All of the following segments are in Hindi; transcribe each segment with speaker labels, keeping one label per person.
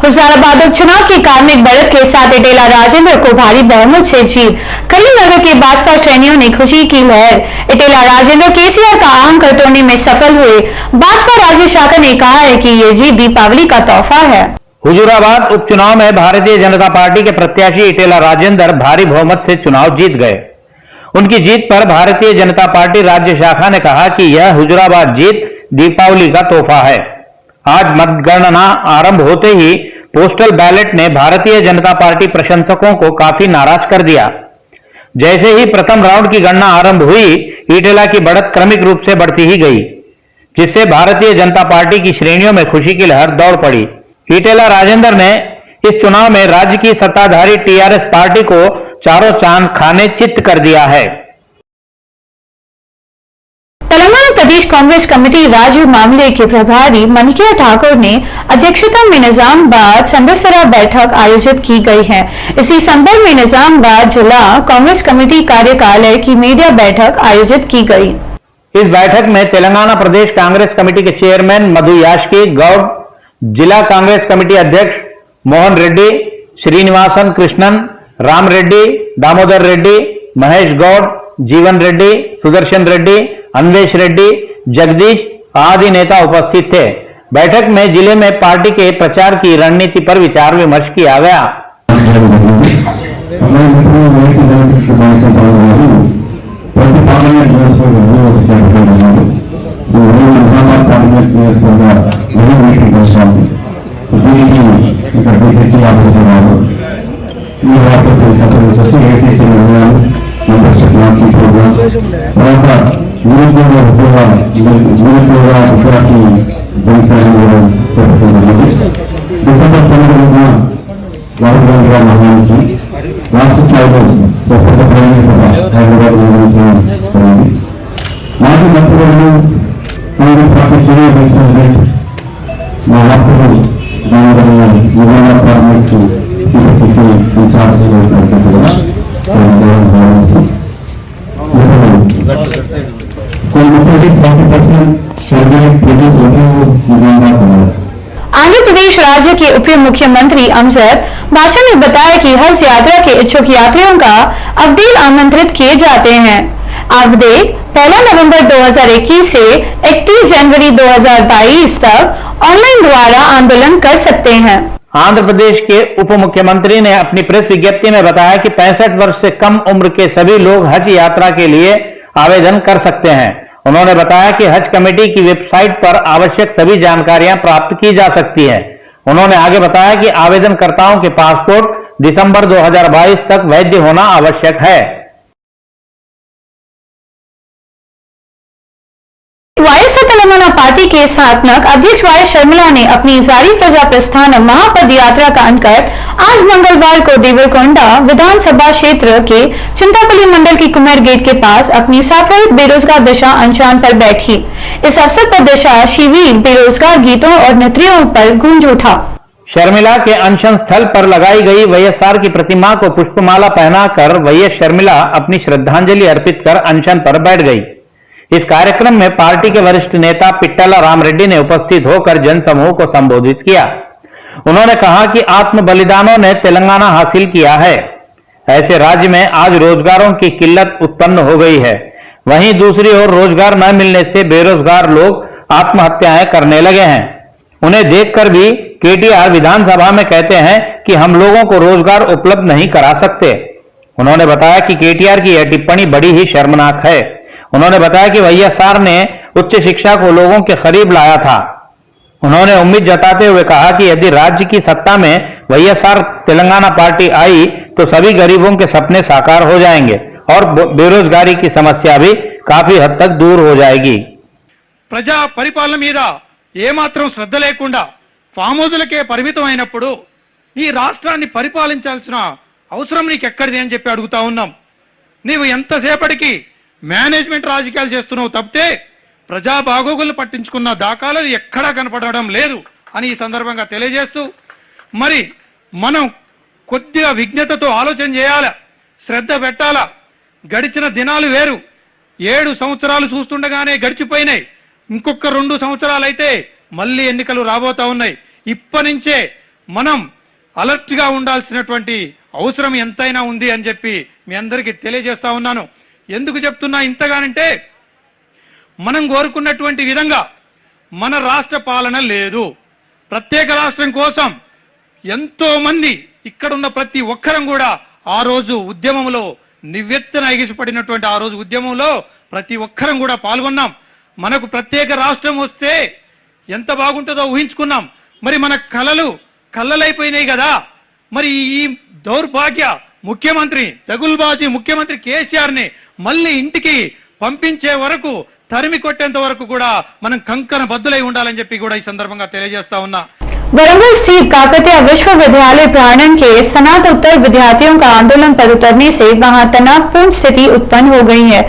Speaker 1: हुजाराबाद उपचुनाव की कार्मिक बढ़त के साथ इटेला राजेंद्र को भारी बहुमत से जीत। करीमनगर के भाजपा श्रेणियों ने खुशी की लहर। इटेला राजेंद्र केसीआर का अहम कर तोड़ने में सफल हुए। भाजपा राज्य शाखा ने कहा है कि ये जीत दीपावली का तोहफा है।
Speaker 2: हुजूराबाद उपचुनाव में भारतीय जनता पार्टी के प्रत्याशी इटेला राजेंद्र भारी बहुमत से चुनाव जीत गए। उनकी जीत पर भारतीय जनता पार्टी राज्य शाखा ने कहा कि यह हुजूराबाद जीत दीपावली का तोहफा है। आज मतगणना आरंभ होते ही पोस्टल बैलेट ने भारतीय जनता पार्टी प्रशंसकों को काफी नाराज कर दिया। जैसे ही प्रथम राउंड की गणना आरंभ हुई, इटेला की बढ़त क्रमिक रूप से बढ़ती ही गई, जिससे भारतीय जनता पार्टी की श्रेणियों में खुशी की लहर दौड़ पड़ी। इटेला राजेंद्र ने इस चुनाव में राज्य की सत्ताधारी टीआरएस पार्टी को चारों चांद खाने चित्त कर दिया है।
Speaker 1: तेलंगाना प्रदेश कांग्रेस कमेटी राज्य मामले के प्रभारी मनिकिया ठाकुर ने अध्यक्षता में निजामाबाद संदसरा बैठक आयोजित की गई है। इसी संदर्भ में निजामाबाद जिला कांग्रेस कमेटी कार्यालय की मीडिया बैठक आयोजित की गई।
Speaker 2: इस बैठक में तेलंगाना प्रदेश कांग्रेस कमेटी के चेयरमैन मधु याशकी गौड़, जिला कांग्रेस कमेटी अध्यक्ष मोहन रेड्डी, श्रीनिवासन कृष्णन, राम रेड्डी, दामोदर रेड्डी, महेश गौड़, जीवन रेड्डी, सुदर्शन रेड्डी, अन्वेश रेड्डी, जगदीश आदि नेता उपस्थित थे। बैठक में जिले में पार्टी के प्रचार की रणनीति पर विचार विमर्श किया गया।
Speaker 3: డిసెంబర్ 9న రాహుల్ గాంధీ రాష్ట్ర స్థాయిలో హైదరాబాద్ నిర్వహించడం మాజీ మంత్రులు Congress party senior vice president మా రాష్ట్రులు Nizamabad parliament TPCC incharge
Speaker 1: Andhra Pradesh राज्य के उप मुख्यमंत्री अमजद भाषा ने बताया कि हज यात्रा के इच्छुक यात्रियों का अब्दील आमंत्रित किए जाते हैं। अवधेय 1 नवंबर 2021 से 31 जनवरी 2022 तक ऑनलाइन द्वारा आंदोलन कर सकते हैं।
Speaker 2: आंध्र प्रदेश के उप मुख्यमंत्री ने अपनी प्रेस विज्ञप्ति में बताया कि 65 वर्ष से कम उम्र के सभी लोग हज यात्रा के लिए आवेदन कर सकते हैं। उन्होंने बताया कि हज कमेटी की वेबसाइट पर आवश्यक सभी जानकारियां प्राप्त की जा सकती हैं। उन्होंने आगे बताया कि आवेदनकर्ताओं के पासपोर्ट दिसंबर 2022 तक वैध होना आवश्यक है।
Speaker 1: वाईएसआर तेलंगाना पार्टी के स्थापक अध्यक्ष वाई शर्मिला ने अपनी जारी प्रजा प्रस्थान महापद यात्रा का अंकर आज मंगलवार को देवरकोंडा विधानसभा क्षेत्र के चिंतापल्ली मंडल की कुमेर गेट के पास अपनी साप्ताहिक बेरोजगार दशा अनशन पर बैठी। इस अवसर पर दशा शिविर बेरोजगार गीतों और नृत्यों पर गूंज उठा।
Speaker 2: शर्मिला के अनशन स्थल पर लगाई गई वाईएसआर की प्रतिमा को पुष्पमाला पहनाकर वाईएस शर्मिला अपनी श्रद्धांजलि अर्पित कर अनशन पर बैठ गई। इस कार्यक्रम में पार्टी के वरिष्ठ नेता पिट्टला राम रेड्डी ने उपस्थित होकर जनसमूह को संबोधित किया। उन्होंने कहा कि आत्म बलिदानों ने तेलंगाना हासिल किया है। ऐसे राज्य में आज रोजगारों की किल्लत उत्पन्न हो गई है। वहीं दूसरी ओर रोजगार न मिलने से बेरोजगार लोग आत्महत्याएं करने लगे हैं। उन्हें देखकर भी केटीआर विधानसभा में कहते हैं कि हम लोगों को रोजगार उपलब्ध नहीं करा सकते। उन्होंने बताया कि केटीआर की यह टिप्पणी बड़ी ही शर्मनाक है। उन्होंने बताया कि वाईएसआर ने उच्च शिक्षा को लोगों के करीब लाया था। उन्होंने उम्मीद जताते हुए कहा कि यदि राज्य की सत्ता में वाईएसआर तेलंगाना पार्टी आई तो सभी गरीबों के सपने साकार हो जाएंगे और बेरोजगारी की समस्या भी काफी हद तक दूर हो जाएगी।
Speaker 4: ప్రజా పరిపాలన మీద ఏమాత్రం శ్రద్ధ లేకుండా ఫామ్ హౌస్లకే పరిమితమైనప్పుడు ఈ రాష్ట్రాన్ని పరిపాలించాల్సిన అవసరం నీకు ఎక్కడిది అని చెప్పి అడుగుతా ఉన్నాం। నీవు ఎంతసేపటికి మేనేజ్మెంట్ రాజకీయాలు చేస్తున్నావు తప్పితే ప్రజా బాగోగులు పట్టించుకున్న దాఖలాలు ఎక్కడా కనపడడం లేదు అని ఈ సందర్భంగా తెలియజేస్తూ మరి మనం కొద్దిగా విజ్ఞతతో ఆలోచన చేయాలా, శ్రద్ధ పెట్టాలా। గడిచిన దినాలు వేరు। 7 సంవత్సరాలు చూస్తుండగానే గడిచిపోయినాయి। ఇంకొక 2 సంవత్సరాలు అయితే మళ్ళీ ఎన్నికలు రాబోతా ఉన్నాయి। ఇప్పటి నుంచే మనం అలర్ట్ గా ఉండాల్సినటువంటి అవసరం ఎంతైనా ఉంది అని చెప్పి మీ అందరికీ తెలియజేస్తా ఉన్నాను. ఎందుకు చెప్తున్నా ఇంతగానంటే, మనం కోరుకున్నటువంటి విధంగా మన రాష్ట్ర పాలన లేదు. ప్రత్యేక రాష్ట్రం కోసం ఎంతో మంది ఇక్కడున్న ప్రతి ఒక్కరం కూడా ఆ రోజు ఉద్యమంలో నివ్వెత్తున ఎగిసిపడినటువంటి ఆ రోజు ఉద్యమంలో ప్రతి ఒక్కరం కూడా పాల్గొన్నాం. మనకు ప్రత్యేక రాష్ట్రం వస్తే ఎంత బాగుంటుందో ఊహించుకున్నాం. మరి మన కళ్ళలైపోయినాయి కదా. మరి ఈ దౌర్భాగ్య ముఖ్యమంత్రి, దగుల్బాజీ ముఖ్యమంత్రి కేసీఆర్ ని మళ్ళీ ఇంటికి పంపించే వరకు, తరిమి కొట్టేంత వరకు కూడా మనం కంకణ బద్దులై ఉండాలని చెప్పి కూడా ఈ సందర్భంగా తెలియజేస్తా ఉన్నా.
Speaker 1: वरंगल स्थित काकतीय विश्वविद्यालय प्रांगण के स्नातकोत्तर विद्यार्थियों का आंदोलन पर उतरने से वहां तनावपूर्ण स्थिति उत्पन्न हो गई है।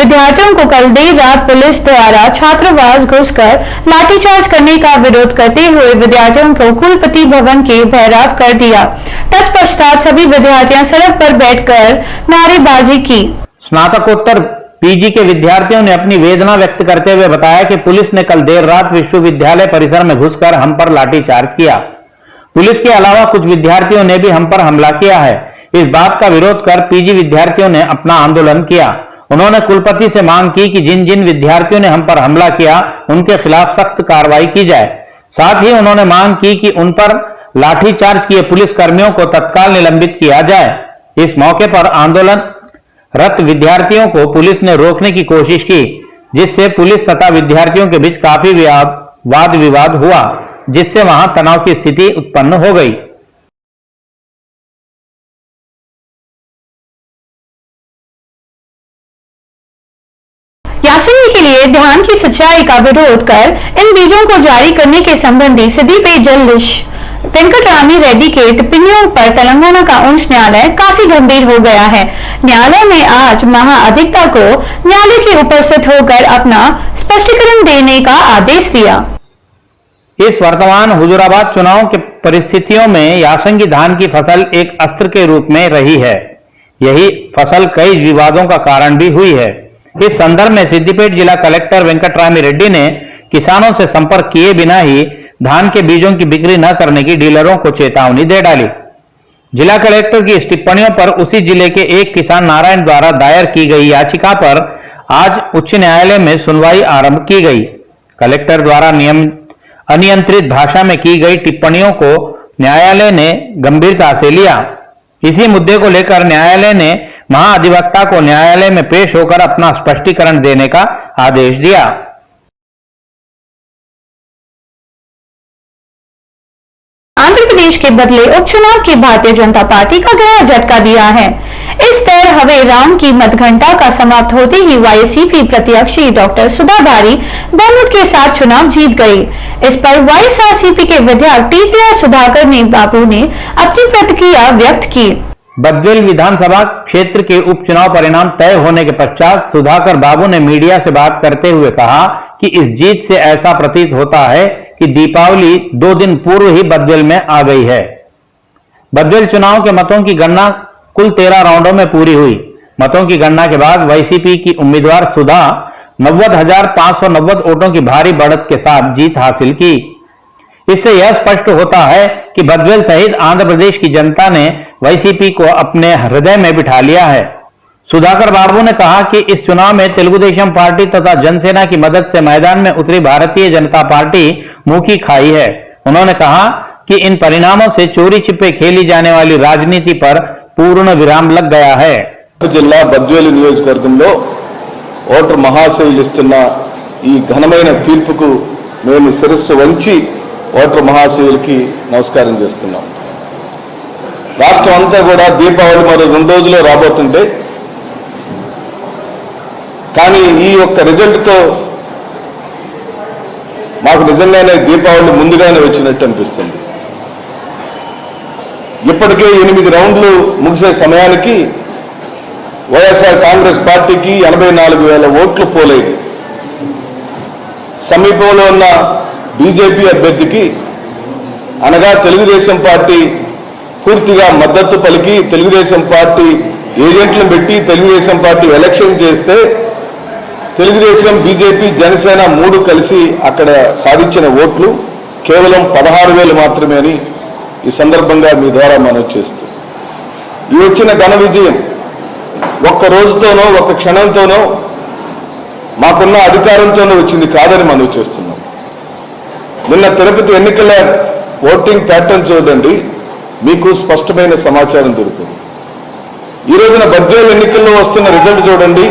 Speaker 1: विद्यार्थियों को कल देर रात पुलिस द्वारा छात्रावास घुसकर लाठीचार्ज करने का विरोध करते हुए विद्यार्थियों को कुलपति भवन के घेराव कर दिया। तत्पश्चात सभी विद्यार्थियां सड़क पर बैठकर नारेबाजी की।
Speaker 2: स्नातकोत्तर पीजी के विद्यार्थियों ने अपनी वेदना व्यक्त करते हुए बताया कि पुलिस ने कल देर रात विश्वविद्यालय परिसर में घुसकर हम पर लाठीचार्ज किया। पुलिस के अलावा कुछ विद्यार्थियों ने भी हम पर हमला किया है। इस बात का विरोध कर पीजी विद्यार्थियों ने अपना आंदोलन किया। उन्होंने कुलपति से मांग की कि जिन जिन विद्यार्थियों ने हम पर हमला किया उनके खिलाफ सख्त कार्रवाई की जाए। साथ ही उन्होंने मांग की कि उन पर लाठीचार्ज किए पुलिस कर्मियों को तत्काल निलंबित किया जाए। इस मौके पर आंदोलन रत विद्यार्थियों को पुलिस ने रोकने की कोशिश की, जिससे पुलिस तथा विद्यार्थियों के बीच काफी वाद विवाद हुआ, जिससे वहां तनाव की स्थिति उत्पन्न हो गई।
Speaker 1: यासीनी के लिए धान की सिंचाई का विरोध कर इन बीजों को जारी करने के संबंधी सिद्दीपेट जल्लिश वेंकटरामी रेड्डी के टिप्पणियों पर तेलंगाना का उच्च न्यायालय काफी गंभीर हो गया है। न्यायालय ने आज महाअधिवक्ता को न्यायालय के उपस्थित होकर अपना स्पष्टीकरण देने का आदेश दिया।
Speaker 2: इस वर्तमान हुजूराबाद चुनाव के परिस्थितियों में यासंगी धान की फसल एक अस्त्र के रूप में रही है। यही फसल कई विवादों का कारण भी हुई है। इस संदर्भ में सिद्दीपेट जिला कलेक्टर वेंकटरामी रेड्डी ने किसानों से संपर्क किए बिना ही धान के बीजों की बिक्री न करने की डीलरों को चेतावनी दे डाली। जिला कलेक्टर की इस टिप्पणियों पर उसी जिले के एक किसान नारायण द्वारा दायर की गई याचिका पर आज उच्च न्यायालय में सुनवाई आरंभ की गई। कलेक्टर द्वारा अनियंत्रित भाषा में की गई टिप्पणियों को न्यायालय ने गंभीरता से लिया। इसी मुद्दे को लेकर न्यायालय ने महाअधिवक्ता को न्यायालय में पेश होकर अपना स्पष्टीकरण देने का आदेश दिया।
Speaker 1: आंध्र प्रदेश के बदले उपचुनाव की भारतीय जनता पार्टी का गहरा झटका दिया है। इस तरह राउंड की मतघंटा का समाप्त होते ही वाईएसआरसीपी प्रत्याशी डॉक्टर सुधा बारी बहुमत के साथ चुनाव जीत गई। इस पर वाईएसआरसीपी के विधायक टीजीआर सुधाकर ने बाबू ने अपनी प्रतिक्रिया व्यक्त की।
Speaker 2: बदवेल विधानसभा क्षेत्र के उपचुनाव परिणाम तय होने के पश्चात सुधाकर बाबू ने मीडिया से बात करते हुए कहा कि इस जीत से ऐसा प्रतीत होता है कि दीपावली 2 दिन पूर्व ही बदवेल में आ गई है। बदवेल चुनाव के मतों की गणना कुल 13 राउंडों में पूरी हुई। मतों की गणना के बाद वाईसीपी की उम्मीदवार सुधा 90,590 वोटों की भारी बढ़त के साथ जीत हासिल की। इससे यह स्पष्ट होता है कि बदवेल सहित आंध्र प्रदेश की जनता ने वाईसीपी को अपने हृदय में बिठा लिया है। सुधाकर बाबू ने कहा कि इस चुनाव में तेलुगुदेशम पार्टी तथा जनसेना की मदद से मैदान में उतरी भारतीय जनता पार्टी मुंह की खाई है। उन्होंने कहा कि इन परिणामों से चोरी छिपे खेली जाने वाली राजनीति पर पूर्ण विराम लग गया है।
Speaker 5: जिला बद्वेल नियोजकवर्गंలో ఓటర్ మహాశయులు ఇస్తున్న ఈ ఘనమైన తీర్పుకు మేము శిరస్సు వంచి ఓటర్ మహాశయులకి నమస్కారం చేస్తున్నాం। రాష్ట్రం అంతా కూడా దీపావళి మరో 2 రోజుల్లో రాబోతుంటే కానీ ఈ ఒక్క రిజల్ట్తో మాకు నిజంగానే దీపావళి ముందుగానే వచ్చినట్టు అనిపిస్తుంది। ఇప్పటికే 8 రౌండ్లు ముగిసే సమయానికి వైఎస్ఆర్ కాంగ్రెస్ పార్టీకి 84,000 ఓట్లు పోలేదు। సమీపంలో ఉన్న బీజేపీ అభ్యర్థికి అనగా తెలుగుదేశం పార్టీ పూర్తిగా మద్దతు పలికి తెలుగుదేశం పార్టీ ఏజెంట్లను పెట్టి తెలుగుదేశం పార్టీ ఎలక్షన్ చేస్తే తెలుగుదేశం బీజేపీ జనసేన 3 కలిసి అక్కడ సాధించిన ఓట్లు కేవలం 16,000 మాత్రమే అని ఈ సందర్భంగా మీ ద్వారా మనవి చేస్తూ ఈ వచ్చిన ఘన విజయం ఒక్క రోజుతోనో ఒక్క క్షణంతోనో మాకున్న అధికారంతోనో వచ్చింది కాదని మనవి చేస్తున్నాం. నిన్న తిరుపతి ఎన్నికల ఓటింగ్ ప్యాటర్న్ చూడండి, మీకు స్పష్టమైన సమాచారం దొరుకుతుంది. ఈ రోజున బద్వేల్ ఎన్నికల్లో వస్తున్న రిజల్ట్ చూడండి,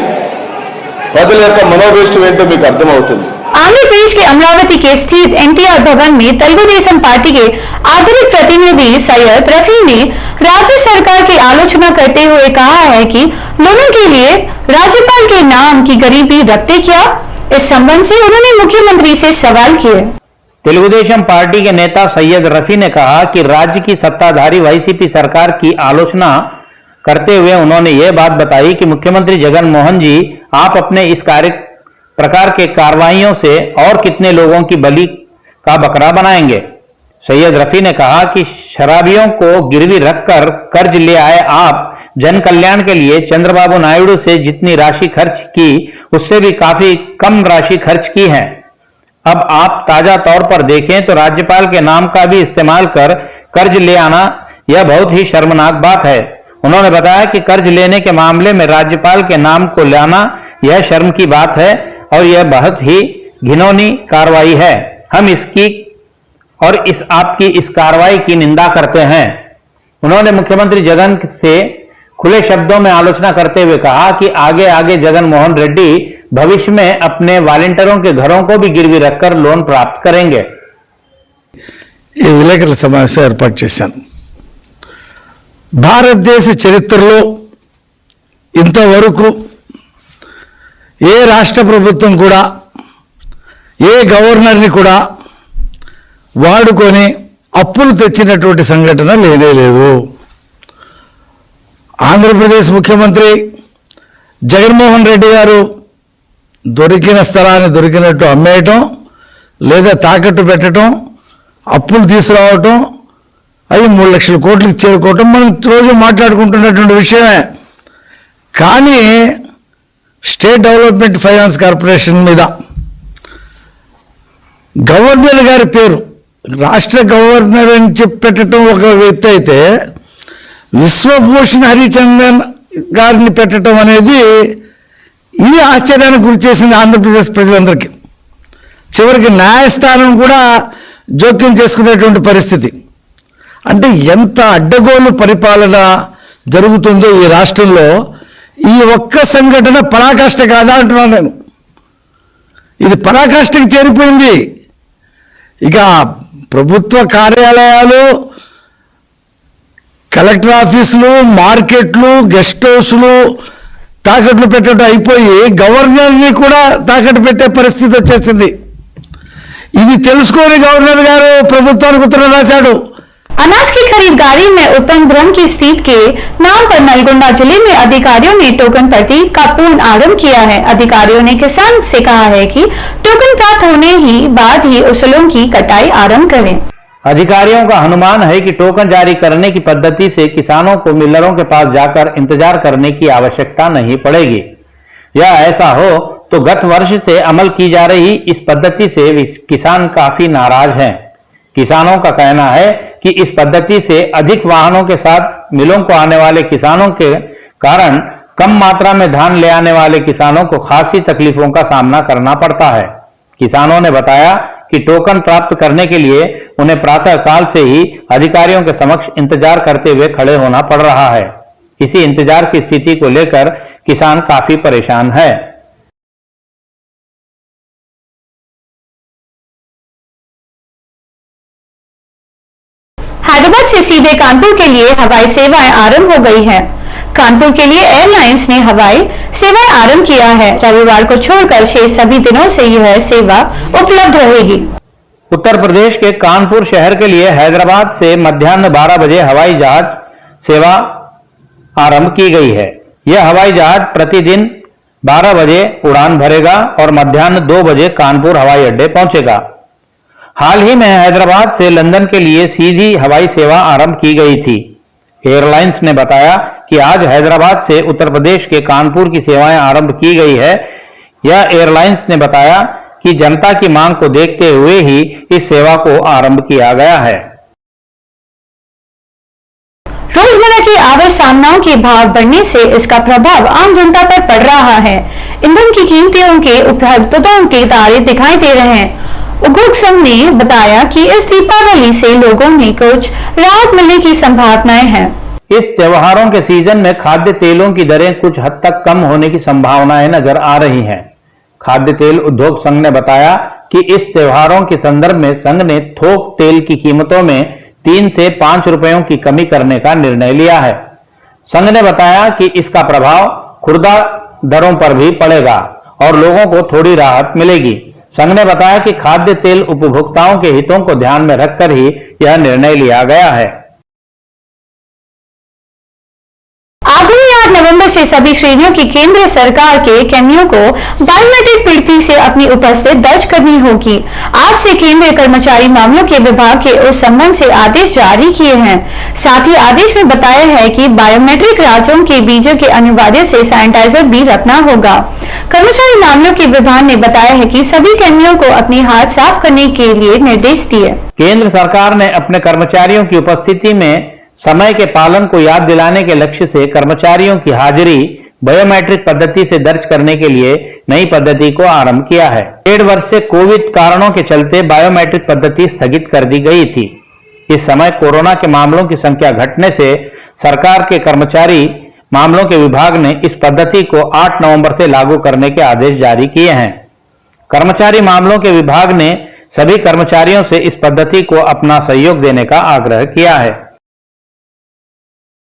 Speaker 5: ప్రజల యొక్క మనోభీష్టం ఏంటో మీకు అర్థమవుతుంది.
Speaker 1: आंध्र प्रदेश के अमरावती के स्थित एनटीआर भवन में तेलुगुदेशम पार्टी के आंतरिक प्रतिनिधि सैयद रफी ने राज्य सरकार की आलोचना करते हुए कहा है कि लोगों के लिए राज्यपाल के नाम की गरीबी रखते क्या। इस संबंध से उन्होंने मुख्यमंत्री से सवाल किए।
Speaker 2: तेलुगुदेशम पार्टी के नेता सैयद रफी ने कहा कि राज्य की सत्ताधारी वाईसीपी सरकार की आलोचना करते हुए उन्होंने ये बात बताई कि मुख्यमंत्री जगन मोहन जी, आप अपने इस प्रकार के कार्रवाइयों से और कितने लोगों की बलि का बकरा बनाएंगे। सैयद रफी ने कहा कि शराबियों को गिरवी रखकर कर्ज ले आए आप जन कल्याण के लिए चंद्रबाबू नायडू से जितनी राशि खर्च की उससे भी काफी कम राशि खर्च की है। अब आप ताजा तौर पर देखें तो राज्यपाल के नाम का भी इस्तेमाल कर कर्ज ले आना यह बहुत ही शर्मनाक बात है। उन्होंने बताया कि कर्ज लेने के मामले में राज्यपाल के नाम को लाना यह शर्म की बात है और यह बहुत ही घिनौनी कार्रवाई है। हम इसकी और आपकी इस कार्रवाई की निंदा करते हैं। उन्होंने मुख्यमंत्री जगन से खुले शब्दों में आलोचना करते हुए कहा कि आगे आगे जगन मोहन रेड्डी भविष्य में अपने वालंटियरों के घरों को भी गिरवी रखकर लोन प्राप्त करेंगे।
Speaker 6: ఈ విలేకరుల సమావేశం ఏర్పాటు చేశాను. భారతదేశ చరిత్రలో ఇంతవరకు ఏ రాష్ట్ర ప్రభుత్వం కూడా ఏ గవర్నర్ని కూడా వాడుకొని అప్పులు తెచ్చినటువంటి సంఘటన లేనే లేదు. ఆంధ్రప్రదేశ్ ముఖ్యమంత్రి జగన్మోహన్ రెడ్డి గారు దొరికిన స్థలాన్ని దొరికినట్టు అమ్మేయటం లేదా తాకట్టు పెట్టడం, అప్పులు తీసుకురావటం, అవి 3 లక్షల కోట్లకు చేరుకోవటం మనం రోజు మాట్లాడుకుంటున్నటువంటి విషయమే. కానీ స్టేట్ డెవలప్మెంట్ ఫైనాన్స్ కార్పొరేషన్ మీద గవర్నర్ గారి పేరు, రాష్ట్ర గవర్నర్ అని చెప్పి పెట్టడం ఒక వ్యక్తి అయితే విశ్వభూషణ్ హరిచందన్ గారిని పెట్టడం అనేది ఇది ఆశ్చర్యానికి గురి చేసింది ఆంధ్రప్రదేశ్ ప్రజలందరికీ. చివరికి న్యాయస్థానం కూడా జోక్యం చేసుకునేటువంటి పరిస్థితి. అంటే ఎంత అడ్డగోలు పరిపాలన జరుగుతుందో ఈ రాష్ట్రంలో ఈ ఒక్క సంఘటన పరాకాష్ఠ కాదా అంటున్నాను నేను. ఇది పరాకాష్ఠకి చేరిపోయింది. ఇక ప్రభుత్వ కార్యాలయాలు, కలెక్టర్ ఆఫీసులు, మార్కెట్లు, గెస్ట్ హౌస్లు తాకట్లు పెట్టడం అయిపోయి గవర్నర్ని కూడా తాకట్టు పెట్టే పరిస్థితి వచ్చేసింది. ఇది తెలుసుకొని గవర్నర్ గారు ప్రభుత్వానికి ఉత్తరం రాశాడు.
Speaker 1: अनाज की खरीदारी में उपक्रम की सीट के नाम पर नलगोंडा जिले में अधिकारियों ने टोकन प्रतीक का पूर्ण आरंभ किया है। अधिकारियों ने किसान से कहा है कि टोकन प्राप्त होने ही बाद ही उसूलों की कटाई आरंभ करें।
Speaker 2: अधिकारियों का अनुमान है कि टोकन जारी करने की पद्धति से किसानों को मिलरों के पास जाकर इंतजार करने की आवश्यकता नहीं पड़ेगी। या ऐसा हो तो गत वर्ष से अमल की जा रही इस पद्धति से किसान काफी नाराज हैं। किसानों का कहना है कि इस पद्धति से अधिक वाहनों के साथ मिलों को आने वाले किसानों के कारण कम मात्रा में धान ले आने वाले किसानों को खासी तकलीफों का सामना करना पड़ता है। किसानों ने बताया कि टोकन प्राप्त करने के लिए उन्हें प्रातः काल से ही अधिकारियों के समक्ष इंतजार करते हुए खड़े होना पड़ रहा है। इसी इंतजार की स्थिति को लेकर किसान काफी परेशान है।
Speaker 1: हैदराबाद से सीधे कानपुर के लिए हवाई सेवाएं आरंभ हो गई हैं। कानपुर के लिए एयरलाइंस ने हवाई सेवाएं आरंभ किया है। रविवार को छोड़कर शेष सभी दिनों से यह सेवा उपलब्ध रहेगी।
Speaker 2: उत्तर प्रदेश के कानपुर शहर के लिए हैदराबाद से मध्याह्न 12 बजे हवाई जहाज सेवा आरंभ की गई है। यह हवाई जहाज प्रतिदिन 12 बजे उड़ान भरेगा और मध्याह्न 2 बजे कानपुर हवाई अड्डे पहुंचेगा। हाल ही में हैदराबाद से लंदन के लिए सीधी हवाई सेवा आरंभ की गई थी। एयरलाइंस ने बताया कि आज हैदराबाद से उत्तर प्रदेश के कानपुर की सेवाएं आरंभ की गई है। यह एयरलाइंस ने बताया कि जनता की मांग को देखते हुए ही इस सेवा को आरंभ किया गया है।
Speaker 1: आवर सामनाओं के भाव बढ़ने से इसका प्रभाव आम जनता पर पड़ रहा है। ईंधन की कीमतों के उपलब्धताओं के तारे दिखाई दे रहे हैं। उद्योग संघ ने बताया कि इस दीपावली से लोगों में कुछ राहत मिलने की संभावनाएं हैं।
Speaker 2: इस त्योहारों के सीजन में खाद्य तेलों की दरें कुछ हद तक कम होने की संभावनाएं नजर आ रही हैं। खाद्य तेल उद्योग संघ ने बताया कि इस त्योहारों के संदर्भ में संघ ने थोक तेल की कीमतों में 3 से 5 रुपयों की कमी करने का निर्णय लिया है। संघ ने बताया कि इसका प्रभाव खुर्दा दरों पर भी पड़ेगा और लोगों को थोड़ी राहत मिलेगी। संघ ने बताया कि खाद्य तेल उपभोक्ताओं के हितों को ध्यान में रखकर ही यह निर्णय लिया गया है।
Speaker 1: आगामी 8 नवंबर से सभी श्रेणियों की केंद्र सरकार के कर्मियों को बायोमेट्रिक पद्धति से अपनी उपस्थिति दर्ज करनी होगी। आज से केंद्रीय कर्मचारी मामलों के विभाग के उस संबंध से आदेश जारी किए हैं। साथ ही आदेश में बताया है कि बायोमेट्रिक राज्यों के बीजों के अनिवार्य से सैनिटाइजर भी रखना होगा। कर्मचारी मामलों के विभाग ने बताया है कि सभी कर्मियों को अपने हाथ साफ करने के लिए निर्देश दिए।
Speaker 2: केंद्र सरकार ने अपने कर्मचारियों की उपस्थिति में समय के पालन को याद दिलाने के लक्ष्य से कर्मचारियों की हाजिरी बायोमेट्रिक पद्धति से दर्ज करने के लिए नई पद्धति को आरंभ किया है। 1.5 वर्ष से कोविड कारणों के चलते बायोमेट्रिक पद्धति स्थगित कर दी गई थी। इस समय कोरोना के मामलों की संख्या घटने से सरकार के कर्मचारी मामलों के विभाग ने इस पद्धति को 8 नवंबर से लागू करने के आदेश जारी किए हैं। कर्मचारी मामलों के विभाग ने सभी कर्मचारियों से इस पद्धति को अपना सहयोग देने का आग्रह किया है।